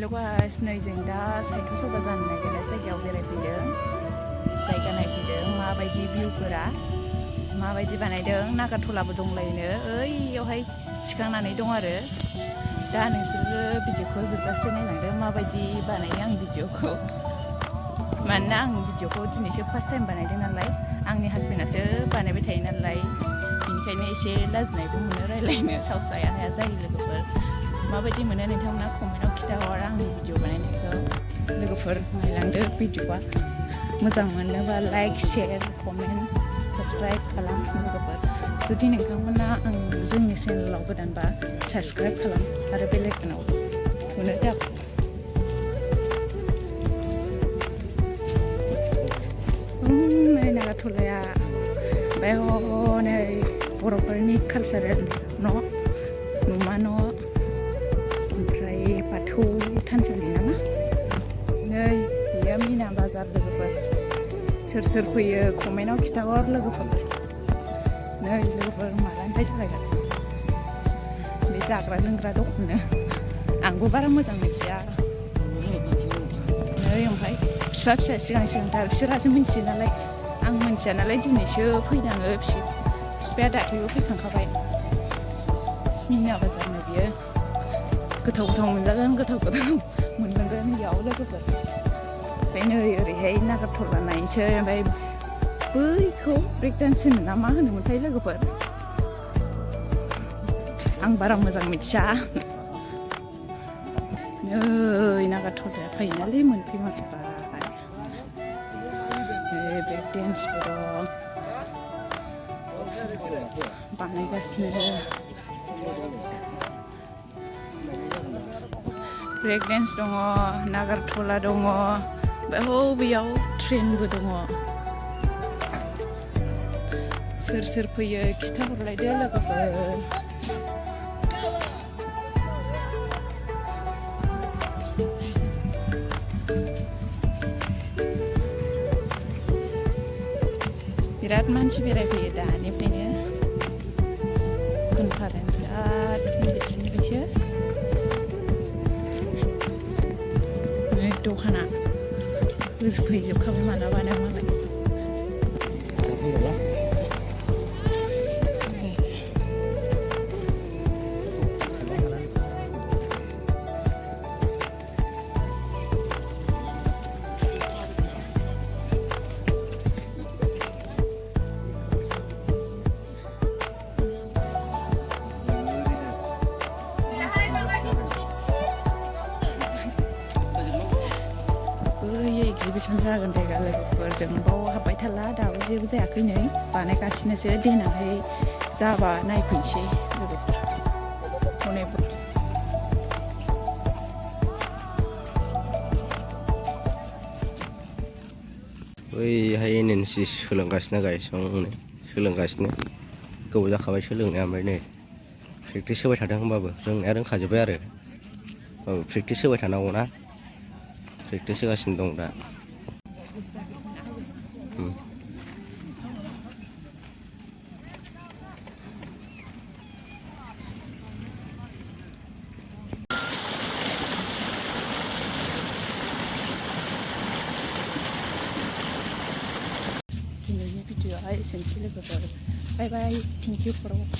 लोगोस नै जों दा साइकेल सौगा जानो नागिरनाय जायगायाव बेरायफैदों जायगा नायफैदों माबायदि भिउफोरा माबायदि बानायदों नागारट'लाबो दंलायनो ओइयावहाय थिखांनानै दं आरो दा नोंसोरो भिडिअखौ जोबजासे नायलांदो माबायदि बानायो आं भिडिअखौ मानोना आं भिडिअखौ दिनैसो फार्स्ट टाइम बानायदों नालाय आंनि हासबेन्डआसो बानायबाय थायो नालाय बेनिखायनो एसे लाजिनायबो मोनो रायलायनो साहस हाया हाया जायो लोगोफोर माबायदि मोनो नोंथांमोना कमेन्टआव खिथाहर आंनि भिडिअ बानायनायखौ लोगोफोर नायलांदो भिडिअआ मोजां मोनोबा लाइक शेयार कमेन्ट साबस्क्राइब खालाम लोगोफोर जुदि नोंथांमोना आं जोंनि चेनेलाव गोदानबा साबस्क्राइब खालाम आरो बेल आइकनाव थुनो दा नै नागारट'लाया ओमफ्राय हनै बर'फोरनि कालचारेल न' नमा न' ओमफ्राय बाथौ थानसालि नामा नै बेयो मिना बाजार लोगोफोर सोर फैयो कमेन्टआव खिथाहर लोगोफोर नै लोगोफोर मालानिफ्राय जागायगोन बे जाग्रा लोंग्रा दखाननो आंबो बारा मोजां मिथिया नै ओमफ्राय फिसा सिगांथार बिसोरहासो मिन्थियो नालाय आं मिन्थिया नालाय दिनैसो फैनाङो बिफाया दाख्लैबो फैखांखाबाय मिना बाजारनो बियो गोथाव मोनजागोन गोथाव मोनलोंगोन बेयाव लोगोफोर ओमफ्राय नै ओरैहाय नागारट'ला नायनोसै ओमफ्राय बैखौ ब्रेक डान्स होनो ना मा होनोमोनथाय लोगोफोर आं बारा मोजां मिथिया नै नागारट'लाया फैनालै मोनफैमारबाय ब्रेक डान्सबो दं बानायगासिनो ब्रेक डान्स दङ नागारट'ला दङ ओमफ्राय बेयाव ट्रेनबो दङ सोर फैयो खिथाहरलायदो लोगोफोर बिराद मानसि बेरायफैयो दानिफ्रायनो कनफारेन्सआ गिदिरनिफ्रायसो दखाना होजोबखाबाय मालाबानो मालाय एक्जिबिसन जागोन जायगा लोगोफोर जों बाव हाबबाय थाला दाबो जेबो जायाखै नै बानायगासिनोसो देनांहाय जाबा नायफैनोसै लोगोफोर हनै बैहाय एनएनसि सोलोंगासिनो गाइस सोलोंगासिनो गोबाव जाखाबाय सोलोंनाया ओमफ्राय नै प्रेक्टिस होबाय थादों होमबाबो रोंनाया रोंखाजोब्बाय आरो प्रेक्टिस होबाय थानांगौ ना प्रेक्टिस होगासिनो दं दा दिनैनि भिडिअआ एसेनोसै लोगोफोर बाय बाय थेंक इउ फर वाचिं